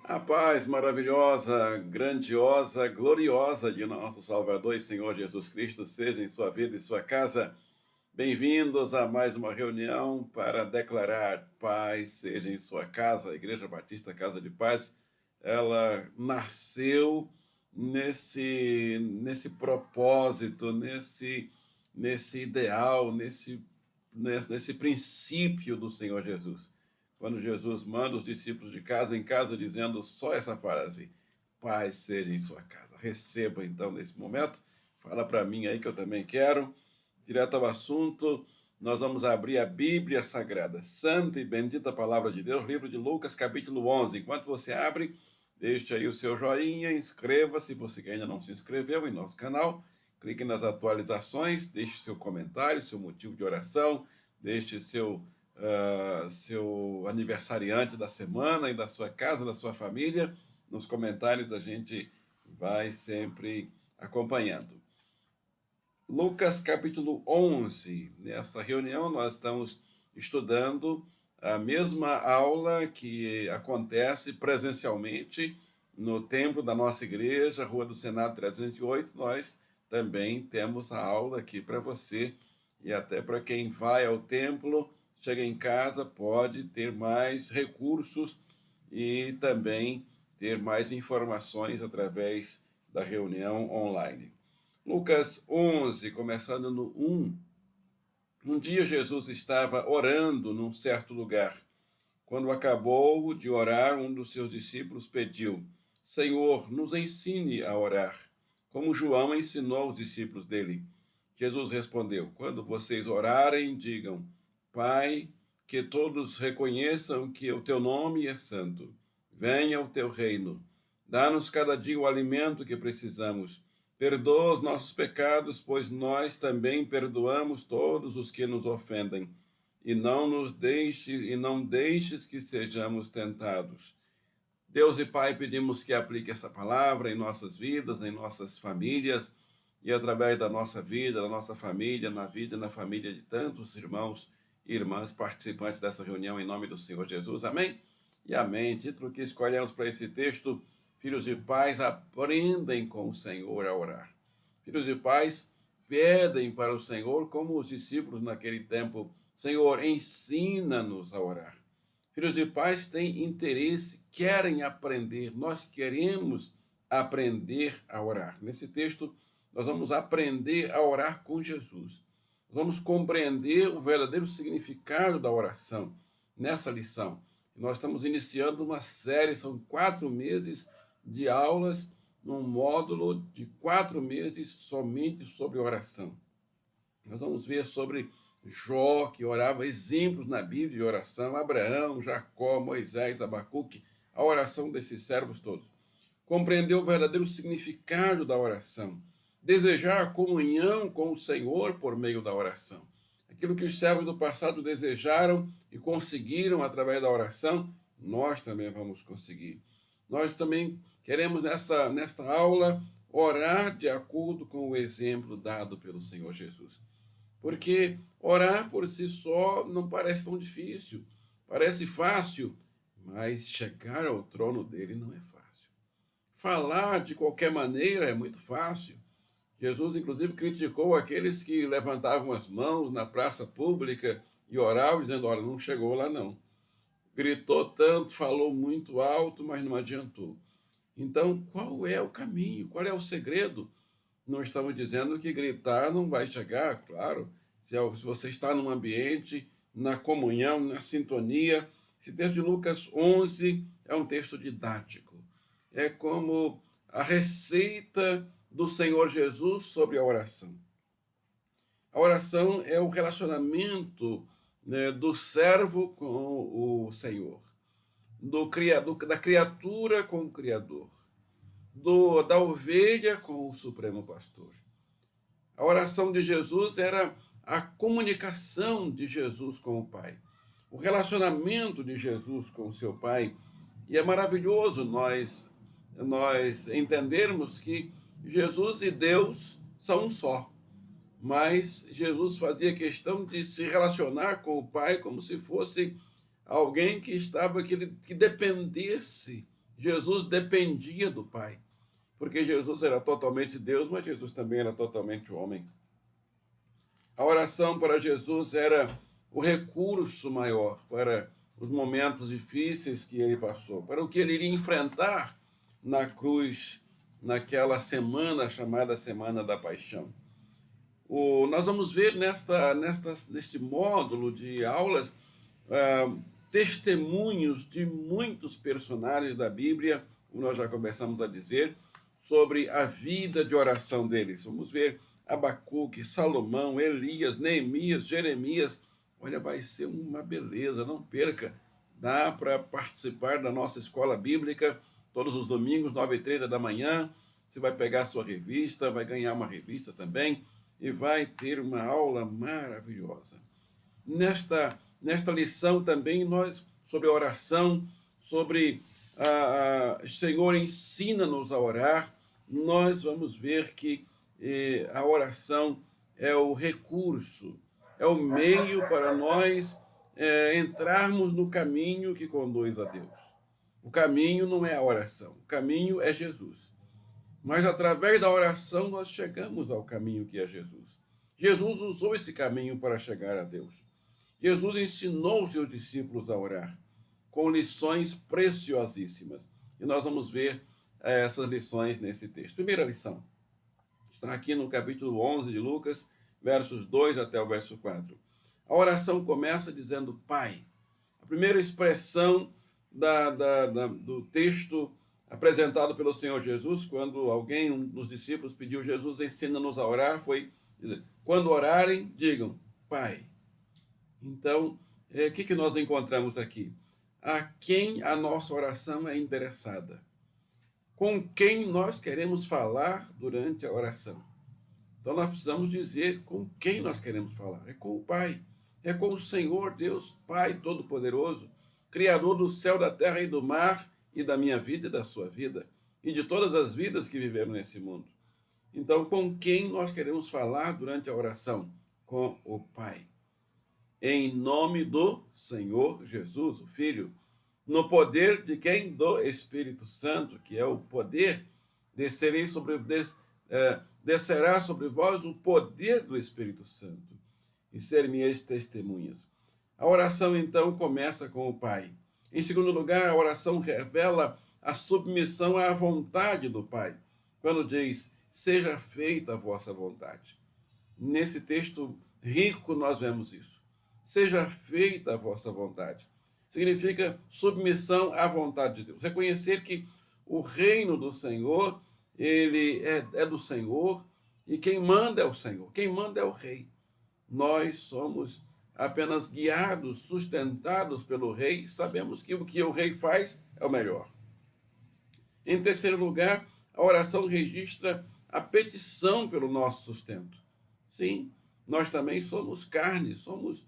A paz maravilhosa, grandiosa, gloriosa de nosso Salvador e Senhor Jesus Cristo seja em sua vida e sua casa. Bem-vindos a mais uma reunião para declarar paz seja em sua casa. A Igreja Batista Casa de Paz, ela nasceu nesse propósito, nesse ideal, nesse princípio do Senhor Jesus. Quando Jesus manda os discípulos de casa em casa, dizendo só essa frase: paz seja em sua casa. Receba então nesse momento, fala para mim aí que eu também quero. Direto ao assunto, nós vamos abrir a Bíblia Sagrada, Santa e Bendita Palavra de Deus, livro de Lucas, capítulo 11. Enquanto você abre, deixe aí o seu joinha, inscreva-se, se você que ainda não se inscreveu em nosso canal, clique nas atualizações, deixe seu comentário, seu motivo de oração, deixe seu aniversariante da semana e da sua casa, da sua família. Nos comentários a gente vai sempre acompanhando. Lucas capítulo 11. Nessa reunião nós estamos estudando a mesma aula que acontece presencialmente no templo da nossa igreja, Rua do Senado 308. Nós também temos a aula aqui para você e até para quem vai ao templo, chega em casa, pode ter mais recursos e também ter mais informações através da reunião online. Lucas 11, começando no 1. Um dia Jesus estava orando num certo lugar. Quando acabou de orar, um dos seus discípulos pediu: Senhor, nos ensine a orar, como João ensinou os discípulos dele. Jesus respondeu: Quando vocês orarem, digam: Pai, que todos reconheçam que o teu nome é santo. Venha o teu reino. Dá-nos cada dia o alimento que precisamos. Perdoa os nossos pecados, pois nós também perdoamos todos os que nos ofendem. E não deixes que sejamos tentados. Deus e Pai, pedimos que aplique essa palavra em nossas vidas, em nossas famílias, e através da nossa vida, da nossa família, na vida e na família de tantos irmãos e irmãs participantes dessa reunião, em nome do Senhor Jesus. Amém? E amém. Título que escolhemos para esse texto: Filhos de pais, aprendem com o Senhor a orar. Filhos de pais pedem para o Senhor, como os discípulos naquele tempo: Senhor, ensina-nos a orar. Filhos de pais têm interesse, querem aprender, nós queremos aprender a orar. Nesse texto, nós vamos aprender a orar com Jesus. Vamos compreender o verdadeiro significado da oração nessa lição. Nós estamos iniciando uma série, são 4 meses de aulas, num módulo de 4 meses somente sobre oração. Nós vamos ver sobre Jó, que orava, exemplos na Bíblia de oração, Abraão, Jacó, Moisés, Abacuque, a oração desses servos todos. Compreender o verdadeiro significado da oração, desejar a comunhão com o Senhor por meio da oração. Aquilo que os servos do passado desejaram e conseguiram através da oração, nós também vamos conseguir. Nós também queremos, nesta aula, orar de acordo com o exemplo dado pelo Senhor Jesus. Porque orar por si só não parece tão difícil, parece fácil, mas chegar ao trono dele não é fácil. Falar de qualquer maneira é muito fácil. Jesus, inclusive, criticou aqueles que levantavam as mãos na praça pública e oravam, dizendo: olha, não chegou lá não. Gritou tanto, falou muito alto, mas não adiantou. Então, qual é o caminho? Qual é o segredo? Não estamos dizendo que gritar não vai chegar, claro. Se você está num ambiente, na comunhão, na sintonia. Esse texto de Lucas 11 é um texto didático. É como a receita do Senhor Jesus sobre a oração. A oração é o relacionamento, né, do servo com o Senhor, da criatura com o Criador, da ovelha com o Supremo Pastor. A oração de Jesus era a comunicação de Jesus com o Pai, o relacionamento de Jesus com o seu Pai. E é maravilhoso nós entendermos que Jesus e Deus são um só. Mas Jesus fazia questão de se relacionar com o Pai como se fosse alguém que dependesse Jesus dependia do Pai, porque Jesus era totalmente Deus, mas Jesus também era totalmente homem. A oração para Jesus era o recurso maior para os momentos difíceis que ele passou, para o que ele iria enfrentar na cruz, naquela semana chamada Semana da Paixão. Nós vamos ver neste módulo de aulas testemunhos de muitos personagens da Bíblia, como nós já começamos a dizer, sobre a vida de oração deles. Vamos ver Abacuque, Salomão, Elias, Neemias, Jeremias. Olha, vai ser uma beleza, não perca. Dá para participar da nossa escola bíblica todos os domingos, 9h30 da manhã. Você vai pegar a sua revista, vai ganhar uma revista também e vai ter uma aula maravilhosa. Nesta lição também, nós, sobre oração, sobre Senhor, ensina-nos a orar, nós vamos ver que a oração é o recurso, é o meio para nós entrarmos no caminho que conduz a Deus. O caminho não é a oração, o caminho é Jesus. Mas através da oração nós chegamos ao caminho que é Jesus. Jesus usou esse caminho para chegar a Deus. Jesus ensinou os seus discípulos a orar, com lições preciosíssimas. E nós vamos ver essas lições nesse texto. Primeira lição está aqui no capítulo 11 de Lucas, versos 2 até o verso 4. A oração começa dizendo Pai. A primeira expressão do texto apresentado pelo Senhor Jesus, quando um dos discípulos pediu, Jesus, ensina-nos a orar, foi dizer, quando orarem, digam, Pai. Então, o que nós encontramos aqui? A quem a nossa oração é endereçada? Com quem nós queremos falar durante a oração? Então, nós precisamos dizer com quem nós queremos falar. É com o Pai. É com o Senhor Deus, Pai Todo-Poderoso, Criador do céu, da terra e do mar, e da minha vida e da sua vida, e de todas as vidas que viveram nesse mundo. Então, com quem nós queremos falar durante a oração? Com o Pai. Em nome do Senhor Jesus, o Filho, no poder de quem? Do Espírito Santo, que é o poder, descerá sobre vós o poder do Espírito Santo, e ser-me-eis testemunhas. A oração, então, começa com o Pai. Em segundo lugar, a oração revela a submissão à vontade do Pai, quando diz, seja feita a vossa vontade. Nesse texto rico nós vemos isso. Seja feita a vossa vontade. Significa submissão à vontade de Deus. Reconhecer que o reino do Senhor, ele é do Senhor, e quem manda é o Senhor, quem manda é o Rei. Nós somos apenas guiados, sustentados pelo Rei, sabemos que o que o Rei faz é o melhor. Em terceiro lugar, a oração registra a petição pelo nosso sustento. Sim, nós também somos carne, somos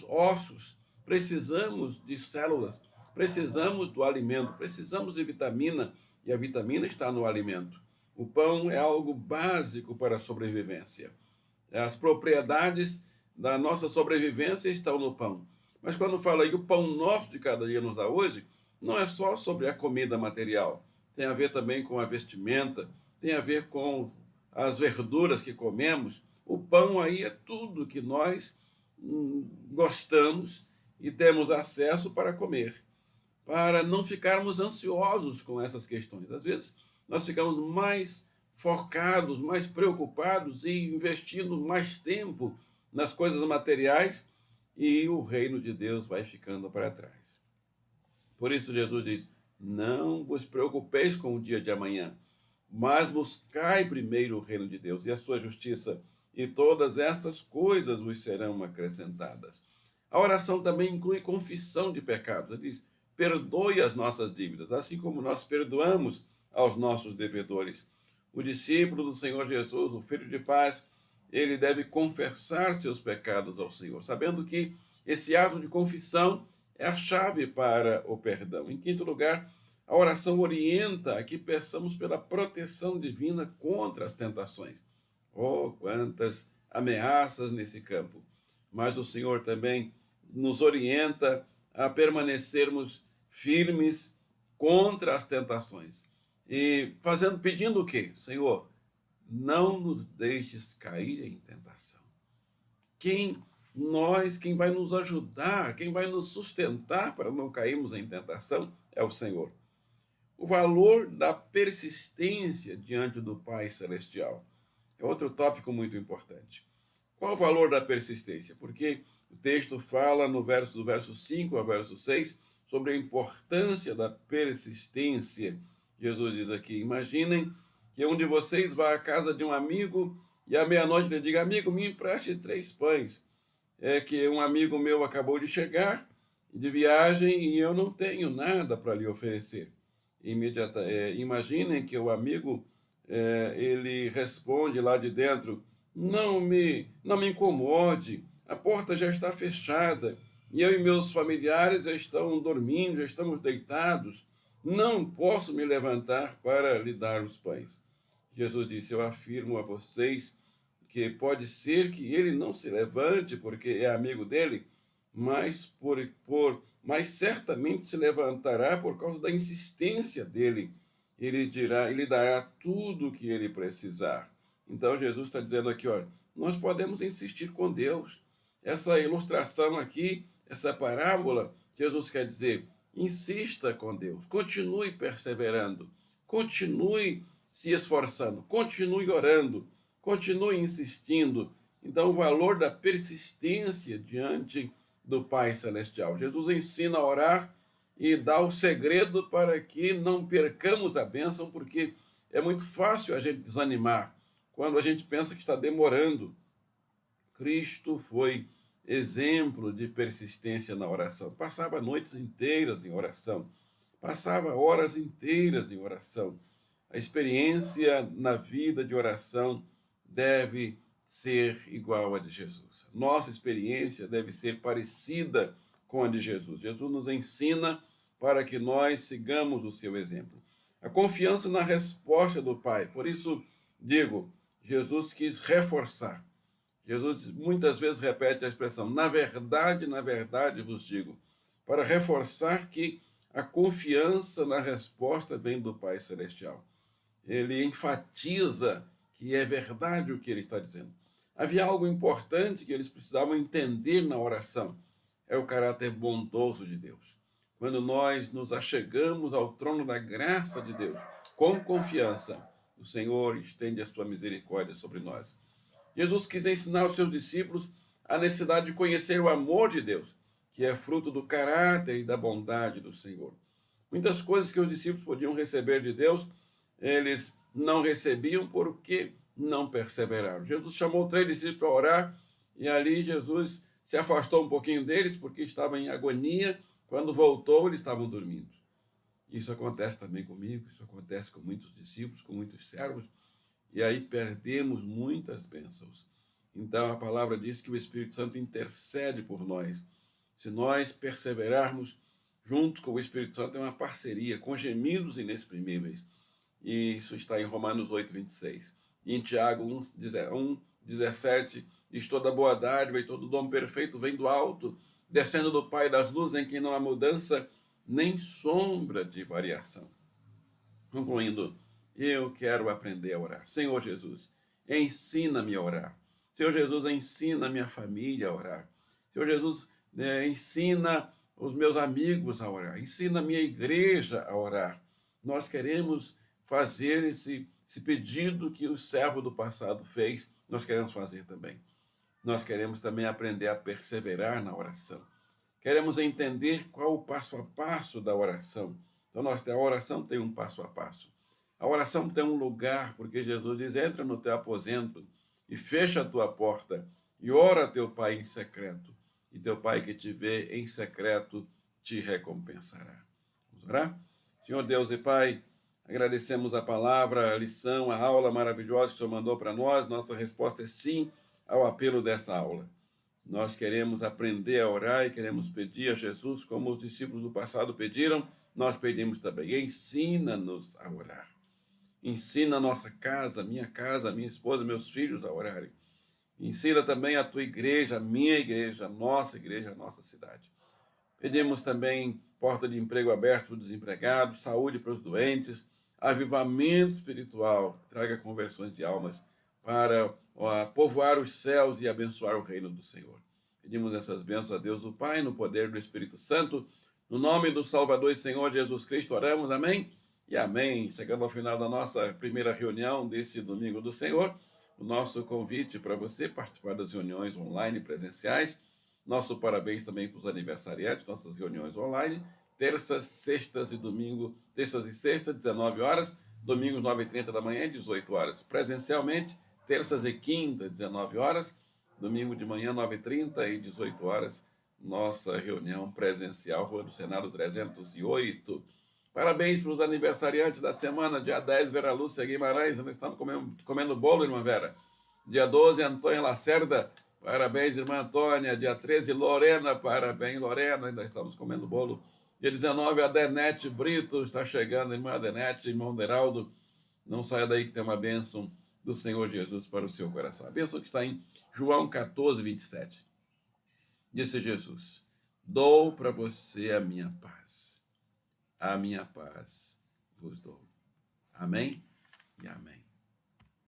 ossos, precisamos de células, precisamos do alimento, precisamos de vitamina, e a vitamina está no alimento. O pão é algo básico para a sobrevivência. As propriedades da nossa sobrevivência estão no pão. Mas quando fala aí o pão nosso de cada dia nos dá hoje, não é só sobre a comida material. Tem a ver também com a vestimenta, tem a ver com as verduras que comemos. O pão aí é tudo que nós gostamos e temos acesso para comer, para não ficarmos ansiosos com essas questões. Às vezes, nós ficamos mais focados, mais preocupados e investindo mais tempo nas coisas materiais e o reino de Deus vai ficando para trás. Por isso Jesus diz, não vos preocupeis com o dia de amanhã, mas buscai primeiro o reino de Deus e a sua justiça, e todas estas coisas vos serão acrescentadas. A oração também inclui confissão de pecados. Ele diz, perdoe as nossas dívidas, assim como nós perdoamos aos nossos devedores. O discípulo do Senhor Jesus, o Filho de paz, ele deve confessar seus pecados ao Senhor, sabendo que esse ato de confissão é a chave para o perdão. Em quinto lugar, a oração orienta a que peçamos pela proteção divina contra as tentações. Oh, quantas ameaças nesse campo! Mas o Senhor também nos orienta a permanecermos firmes contra as tentações. E pedindo o quê? Senhor, não nos deixes cair em tentação. Quem vai nos ajudar, quem vai nos sustentar para não cairmos em tentação é o Senhor. O valor da persistência diante do Pai Celestial é outro tópico muito importante. Qual o valor da persistência? Porque o texto fala do verso 5 ao verso 6 sobre a importância da persistência. Jesus diz aqui: imaginem que um de vocês vá à casa de um amigo e à meia-noite lhe diga: amigo, me empreste 3 pães. É que um amigo meu acabou de chegar de viagem e eu não tenho nada para lhe oferecer. Imaginem que o amigo ele responde lá de dentro: não me incomode, a porta já está fechada e eu e meus familiares já estão dormindo, já estamos deitados, não posso me levantar para lhe dar os pães. Jesus disse: eu afirmo a vocês que pode ser que ele não se levante porque é amigo dele, mas certamente se levantará por causa da insistência dele. Ele dará tudo o que ele precisar. Então Jesus está dizendo aqui, olha, nós podemos insistir com Deus. Essa ilustração aqui, essa parábola, Jesus quer dizer, insista com Deus, continue perseverando, continue se esforçando, continue orando, continue insistindo. Então, o valor da persistência diante do Pai Celestial. Jesus ensina a orar e dá o segredo para que não percamos a bênção, porque é muito fácil a gente desanimar quando a gente pensa que está demorando. Cristo foi exemplo de persistência na oração. Passava noites inteiras em oração, passava horas inteiras em oração. A experiência na vida de oração deve ser igual à de Jesus. Nossa experiência deve ser parecida com a de Jesus. Jesus nos ensina para que nós sigamos o seu exemplo. A confiança na resposta do Pai. Por isso, digo, Jesus quis reforçar. Jesus muitas vezes repete a expressão, na verdade vos digo, para reforçar que a confiança na resposta vem do Pai Celestial. Ele enfatiza que é verdade o que ele está dizendo. Havia algo importante que eles precisavam entender na oração, é o caráter bondoso de Deus. Quando nós nos achegamos ao trono da graça de Deus, com confiança, o Senhor estende a sua misericórdia sobre nós. Jesus quis ensinar aos seus discípulos a necessidade de conhecer o amor de Deus, que é fruto do caráter e da bondade do Senhor. Muitas coisas que os discípulos podiam receber de Deus, eles não recebiam porque não perseveraram. Jesus chamou 3 discípulos para orar e ali Jesus se afastou um pouquinho deles porque estavam em agonia. Quando voltou, eles estavam dormindo. Isso acontece também comigo, isso acontece com muitos discípulos, com muitos servos, e aí perdemos muitas bênçãos. Então a palavra diz que o Espírito Santo intercede por nós. Se nós perseverarmos junto com o Espírito Santo, é uma parceria, com gemidos inexprimíveis. E isso está em Romanos 8:26. E em Tiago 1:17, diz: toda boa dádiva e todo dom perfeito vem do alto, descendo do Pai das luzes, em quem não há mudança nem sombra de variação. Concluindo, eu quero aprender a orar. Senhor Jesus, ensina-me a orar. Senhor Jesus, ensina minha família a orar. Senhor Jesus, ensina os meus amigos a orar. Ensina a minha igreja a orar. Nós queremos fazer esse pedido que o servo do passado fez, nós queremos fazer também. Nós queremos também aprender a perseverar na oração. Queremos entender qual o passo a passo da oração. Então, a oração tem um passo a passo. A oração tem um lugar, porque Jesus diz, entra no teu aposento e fecha a tua porta e ora a teu Pai em secreto. E teu Pai que te vê em secreto te recompensará. Vamos orar? Senhor Deus e Pai, agradecemos a palavra, a lição, a aula maravilhosa que o Senhor mandou para nós. Nossa resposta é sim ao apelo desta aula. Nós queremos aprender a orar e queremos pedir a Jesus, como os discípulos do passado pediram, nós pedimos também. Ensina-nos a orar. Ensina a nossa casa, minha esposa, meus filhos a orarem. Ensina também a tua igreja, a minha igreja, a nossa cidade. Pedimos também, porta de emprego aberta para os desempregados, saúde para os doentes, avivamento espiritual, traga conversões de almas para povoar os céus e abençoar o reino do Senhor. Pedimos essas bênçãos a Deus o Pai, no poder do Espírito Santo, no nome do Salvador e Senhor Jesus Cristo, oramos, amém? E amém. Chegando ao final da nossa primeira reunião desse Domingo do Senhor, o nosso convite para você participar das reuniões online presenciais, nosso parabéns também para os aniversariantes, nossas reuniões online, terças, sextas e domingo, terças e sextas, 19 horas, domingos, 9h30 da manhã, 18 horas. Presencialmente, terças e quinta, 19 horas, domingo de manhã, 9h30 e 18 horas, nossa reunião presencial, Rua do Senado 308. Parabéns para os aniversariantes da semana, dia 10, Vera Lúcia Guimarães, nós estamos comendo bolo, irmã Vera. Dia 12, Antônia Lacerda, parabéns, irmã Antônia. Dia 13, Lorena, parabéns, Lorena, nós estamos comendo bolo. Dia 19, a Denete Brito, está chegando, irmã Denete, irmão Deraldo. Não saia daí que tem uma bênção do Senhor Jesus para o seu coração. A bênção que está em João 14, 27. Disse Jesus, dou para você a minha paz vos dou. Amém e amém.